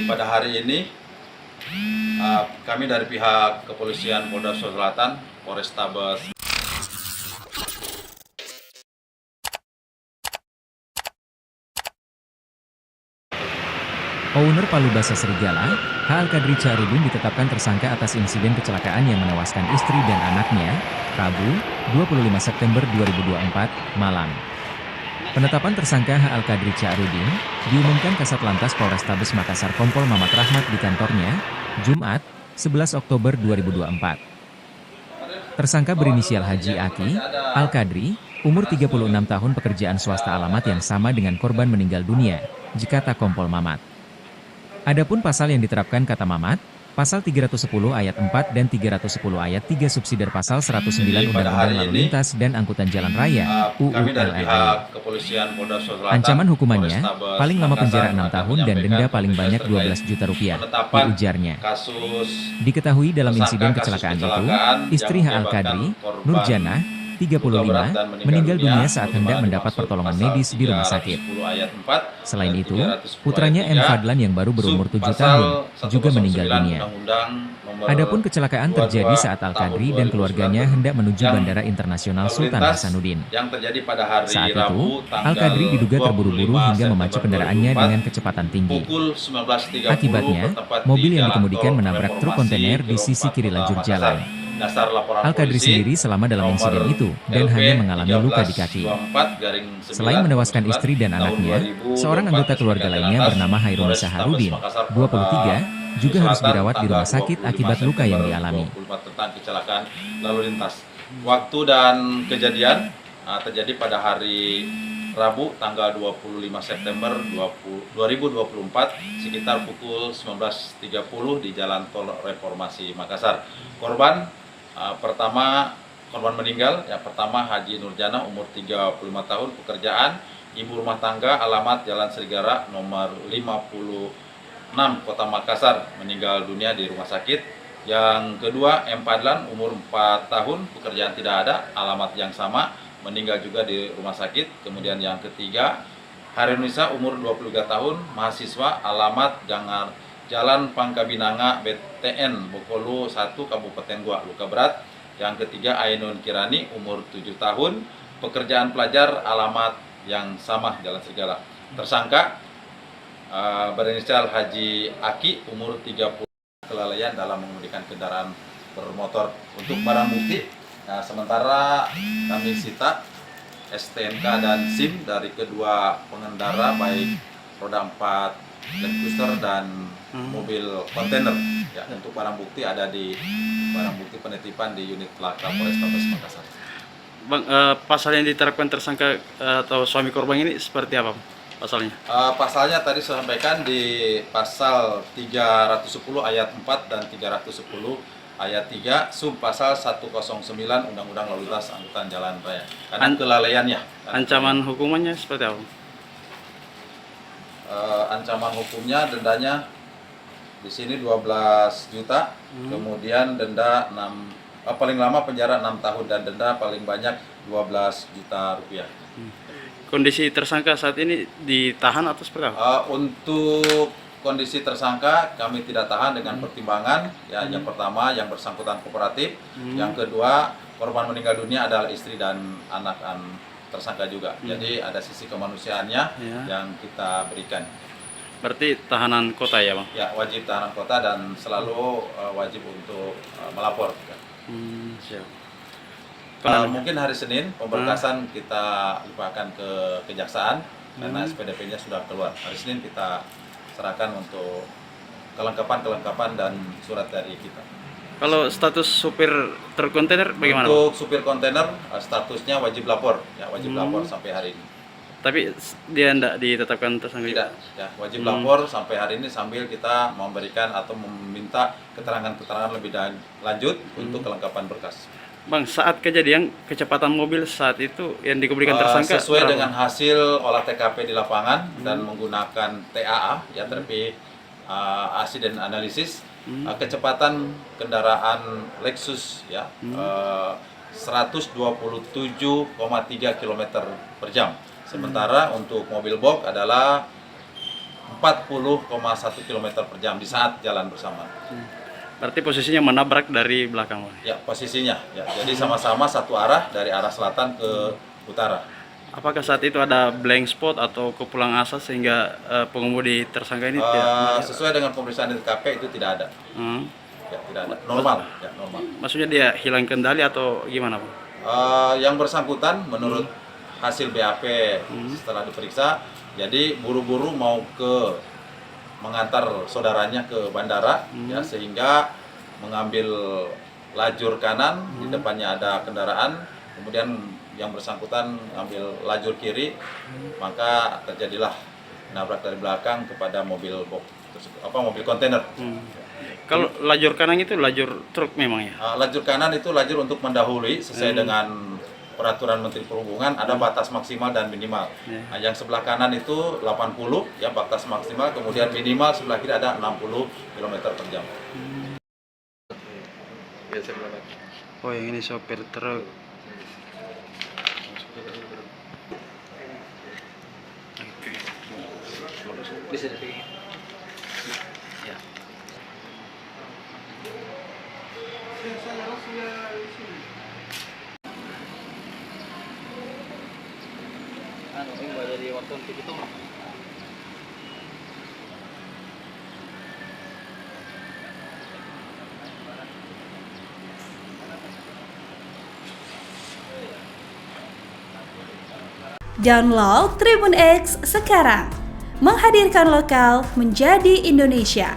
pada hari ini kami dari pihak kepolisian Polda Sulawesi Selatan, Polrestabes Owner Palu Basa Serigala, H. Al-Kadri Charudin ditetapkan tersangka atas insiden kecelakaan yang menewaskan istri dan anaknya, Rabu, 25 September 2024, malam. Penetapan tersangka H. Al-Kadri Charudin diumumkan Kasat Lantas Polrestabes Makassar Kompol Mamat Rahmat di kantornya, Jumat, 11 Oktober 2024. Tersangka berinisial Haji Aki, Al-Kadri, umur 36 tahun, pekerjaan swasta, alamat yang sama dengan korban meninggal dunia, jika tak Kompol Mamat. Adapun pasal yang diterapkan kata Mamat, pasal 310 ayat 4 dan 310 ayat 3 subsidiar pasal 109 Undang-Undang Lalu Lintas dan Angkutan Jalan Raya, UU LLR. Ancaman hukumannya, paling lama penjara 6 tahun dan denda paling banyak 12 juta rupiah, ujarnya. Diketahui dalam insiden kecelakaan itu, istri H. Al-Kadri, Nurjana, 35, meninggal dunia saat hendak mendapat pertolongan medis di rumah sakit. Selain itu, putranya M. Fadlan yang baru berumur 7 tahun, juga meninggal dunia. Adapun kecelakaan terjadi saat Al-Kadri dan keluarganya hendak menuju Bandara Internasional Sultan Hasanuddin. Saat itu, Al-Kadri diduga terburu-buru hingga memacu kendaraannya dengan kecepatan tinggi. Akibatnya, mobil yang dikemudikan menabrak truk kontainer di sisi kiri lajur jalan. Al-Kadri sendiri selama dalam insiden itu dan hanya mengalami luka di kaki. Selain menewaskan istri dan anaknya, seorang anggota keluarga lainnya bernama Hairunisa Harudin, 23, juga harus dirawat di rumah sakit akibat luka yang dialami. Tentang kecelakaan lalu lintas. Waktu dan kejadian terjadi pada hari Rabu tanggal 25 September 2024 sekitar pukul 19.30 di Jalan Tol Reformasi Makassar. Korban meninggal, yang pertama Haji Nurjana, umur 35 tahun, pekerjaan ibu rumah tangga, alamat Jalan Serigala nomor 56 Kota Makassar, meninggal dunia di rumah sakit. Yang kedua M. Fadlan, umur 4 tahun, pekerjaan tidak ada, alamat yang sama, meninggal juga di rumah sakit. Kemudian yang ketiga Hairunisa, umur 23 tahun, mahasiswa, alamat Jalan Pangkabinanga BTN Bokolu 1 Kabupaten Goa, luka berat. Yang ketiga Ainun Kirani, umur 7 tahun, pekerjaan pelajar, alamat yang sama Jalan Serigala. Tersangka berinisial Haji Aki, umur 30, kelalaian dalam mengemudikan kendaraan bermotor. Untuk barang bukti, sementara kami sita STNK dan SIM dari kedua pengendara, baik roda 4 Landcruiser dan mobil kontainer. Ya, untuk barang bukti ada di barang bukti penitipan di unit laka Polrestabes Makassar. Bang, pasal yang diterapkan tersangka atau suami korban ini seperti apa pasalnya? Pasalnya tadi saya sampaikan di pasal 310 ayat 4 dan 310 ayat 3 sub pasal 109 Undang-Undang Lalu Lintas Angkutan Jalan Raya. Karena kelalaiannya. Ancaman hukumannya seperti apa? Ancaman hukumnya dendanya di sini 12 juta, kemudian denda paling lama penjara 6 tahun dan denda paling banyak 12 juta rupiah. Kondisi tersangka saat ini ditahan atau seperti apa? Untuk kondisi tersangka kami tidak tahan dengan pertimbangan, ya, yang pertama yang bersangkutan kooperatif, yang kedua korban meninggal dunia adalah istri dan anak tersangka juga. Jadi ada sisi kemanusiaannya yang kita berikan. Berarti tahanan kota ya, Bang? Ya, wajib tahanan kota dan selalu wajib untuk melapor. Siap. Mungkin hari Senin pemberkasan kita limpahkan ke kejaksaan karena SPDP-nya sudah keluar. Hari Senin kita serahkan untuk kelengkapan dan surat dari kita. Kalau status supir truk kontainer bagaimana? Untuk supir kontainer statusnya wajib lapor, ya, wajib lapor sampai hari ini. Tapi dia tidak ditetapkan tersangka? Tidak, ya, wajib lapor sampai hari ini sambil kita memberikan atau meminta keterangan-keterangan lebih lanjut untuk kelengkapan berkas. Bang, saat kejadian kecepatan mobil saat itu yang dikemudikan tersangka sesuai dengan hasil olah TKP di lapangan dan menggunakan TAA, ya, terapi accident analysis, kecepatan kendaraan Lexus, ya, 127,3 km per jam. Sementara untuk mobil box adalah 40,1 km per jam di saat jalan bersama. Berarti posisinya menabrak dari belakang, Pak? Ya, posisinya. Ya, jadi sama-sama satu arah dari arah selatan ke utara. Apakah saat itu ada blank spot atau kepulang asas sehingga pengemudi tersangka ini tidak? Sesuai dengan pemeriksaan di TKP itu tidak ada. Ya, tidak ada. Normal. Ya, normal. Maksudnya dia hilang kendali atau gimana, Pak? Yang bersangkutan menurut hasil BAP setelah diperiksa, jadi buru-buru mau mengantar saudaranya ke bandara, ya, sehingga mengambil lajur kanan, di depannya ada kendaraan, kemudian yang bersangkutan ambil lajur kiri, maka terjadilah nabrak dari belakang kepada mobil box tersebut, mobil kontainer. Kalau lajur kanan itu lajur truk memang ya? Lajur kanan itu lajur untuk mendahului sesuai dengan peraturan Menteri Perhubungan, ada batas maksimal dan minimal. Nah, yang sebelah kanan itu 80 ya batas maksimal, kemudian minimal sebelah kiri ada 60 km per jam. Oh, yang ini sopir truk. Bisa dipegang. Ya. Dari waktu itu. Download Tribun X sekarang, menghadirkan lokal menjadi Indonesia.